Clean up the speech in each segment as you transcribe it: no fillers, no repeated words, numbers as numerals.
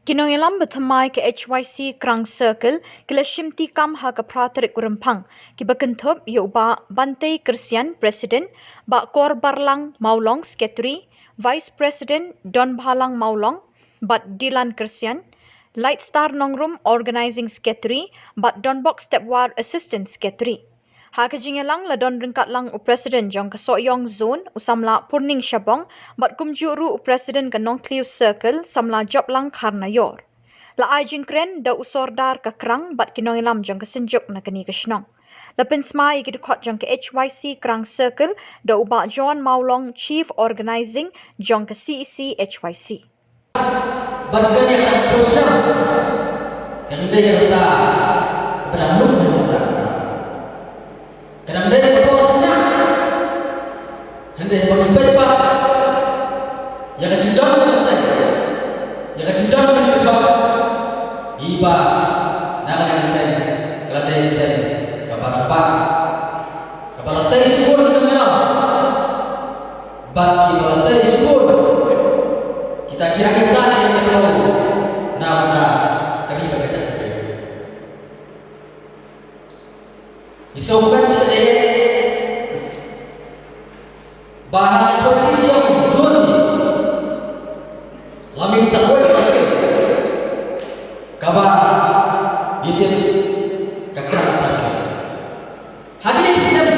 Kinongilam bethamai ke HYC Krang Circle kila shimti kam ha ka pratarik kurempang ki bakentop yo ba Bante Kersian President ba Kor Barlang Maulong Secretary Vice President Don Bhalang Maulong bat Dilan Kersian Light Star Nongrum Organizing Secretary bat Don Box Stepward Assistant Secretary ha ka jingelang la don ringkat lang u president jong ka Soyong Zone usamla Purning Shabong bat kumjuru u president ka Nongkliu Circle samla job lang Karnayor. La ai jingkren da usordar ka Krang bat kinongilam jong ka senjuk na kani ka Shnong. La pensmai ki dukot jong ka HYC Krang Circle da uba John Maulong Chief Organizing jong ka CEC HYC. Bahkan yang tak seterusnya yang dia kata kepada Nuh kata kadang dia berpornya hendak bagi pepa yang kecudang selesai yang kecudang menikah iba nak selesai kalau dia selesai kabar apa kabar selesai sekolah dengan bagi kabar selesai sekolah kita kira kisah yang kita tahu nak kita kerja baca Isaukan sekali bahan posisi yang zon lamin sakwai sakit kabar itu kekerang sakit hadirin sedang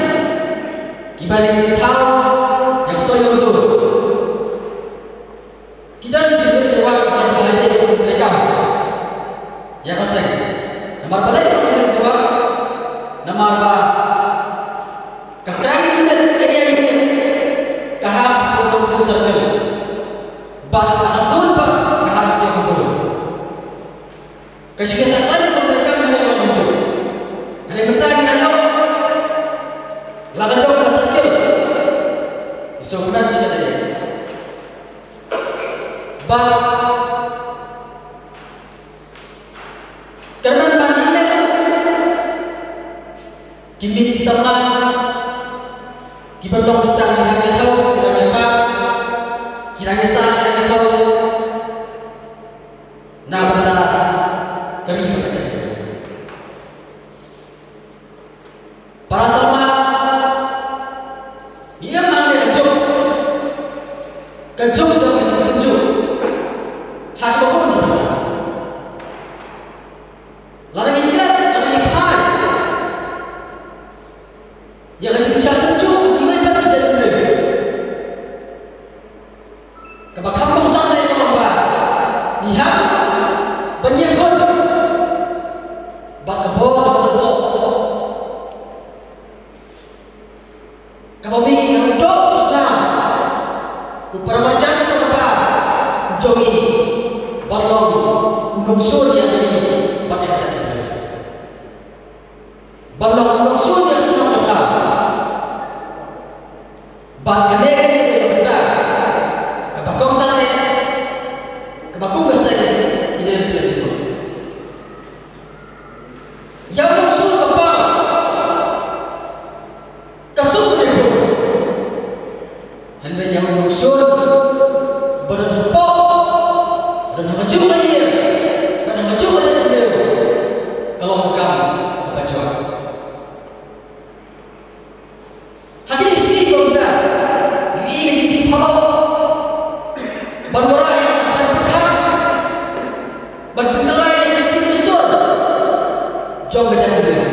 kibalik tahu yang soyo zon kita dijemput jawab macam hadir mereka yang kasih nomor balik jawab nama apa? Keterangan ini kaham sepuluh circle. Bat asul bat kaham siapa asul. Kesulitan lagi mereka mengenai muncul. Ada bertanya nanya. Laga jauh circle. Isokan siapa dia? Bat kerana kini sama kibelong kita kiranya tahu kiranya apa kiranya sah kiranya tahu nah benda kami baca para sama dia mana kejuk dengan kejuk hak pun lalu ini yang kecil tentu tidak dapat jadi kalau kampung sana yang apa lihat penyekut bak kebor kalau bikin untuk susah permajaan apa jogi balong unsur yang ini pakai kaca balong unsur yang semua bahkan dia benda kebakong sana kebakong besar ini yang pilih itu yang unsur apa kasut itu hendak yang unsur berdempak dan maju lagi dan maju lagi kalau bukan kebaca hakim isi benda Bermurai yang saya berkata berpengelai yang dipistur jom berjalan dulu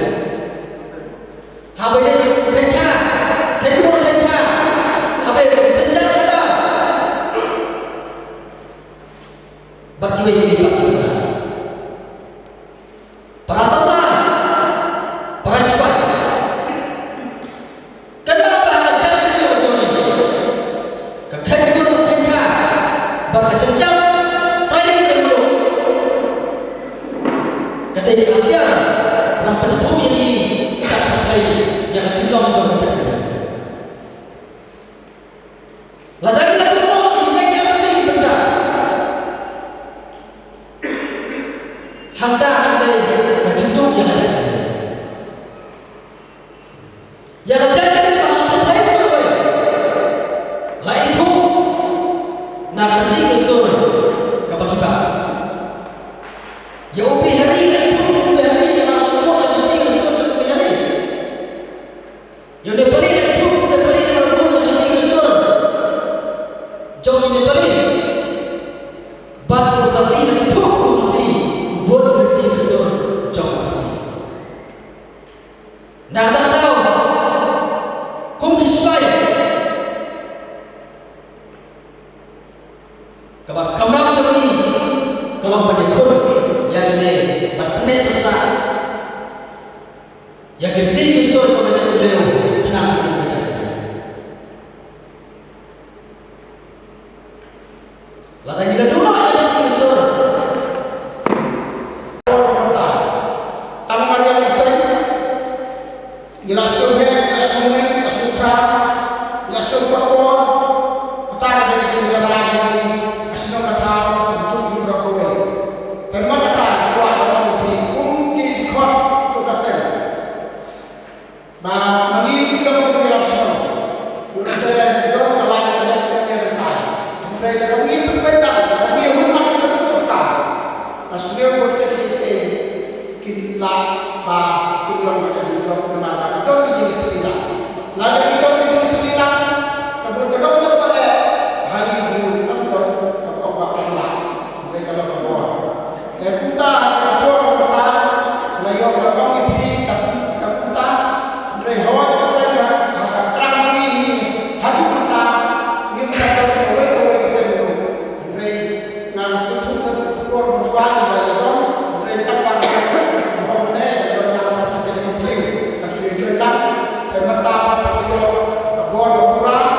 habis dia kerja habis sejak kita berkibai jadi para sahabat para sifat kenapa jalan dulu jom ini baka sejak training dulu ketika dia dalam penentu ini sampai yang cilong jom jadi ladang lalu mau ini yang ini benda handai kecil yang jadi yang jadi nah, nanti Kristus kepada kita terima kasih buat orang di kunci kot tu kasih. Nah, mungkin kita perlu dalam semua. Kita saya dorong ke lain dan yang rentan. Mereka kami berbeda, kami rumah kita bertukar. Aslinya buat kita kita bah kita orang kita juga nama kita kita tidak. Lalu kita tidak. Kemudian kita pada hari itu kantor apa pernah mereka lakukan. Dan kita lakukan kita layak lakukan ini kita dari hawa kesaja akan terang ini hati kita ini kita boleh kesaja dari ngan suatu keluar mencuat dari itu dari tempat orang lain dari tempat kita dikeliling tapi jalan dan mata kita buat kurang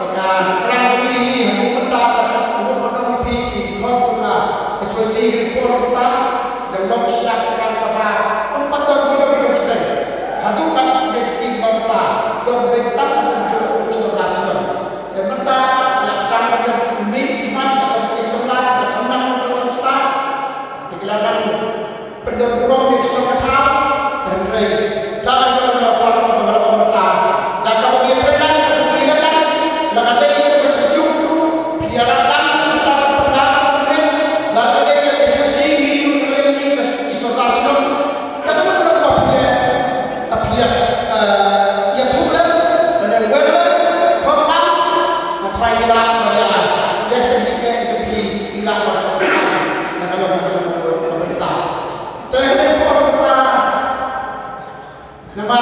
dengan terang ini hukum kita untuk menang di kot kita sesuai orang kita dan mengusahakan pada empat tahun kita bisa hadukan koneksi bangsa dan bentang sejuk keselamatan dan bentang laksanakan yang minimal atau eksternal berkembang dalam start dikelaran penderburung di sekolah dan rei dalam melakukan pembangunan bentang dan kemudian berjalan lalu ada sejuk biarkan bentang pendapat lalu ada ekspresi hidup ini keselamatan dan ya tulen dan yang berkorban masalah pada yang terjadi di wilayah sosial dan pemerintah. Terhadap pemerintah nama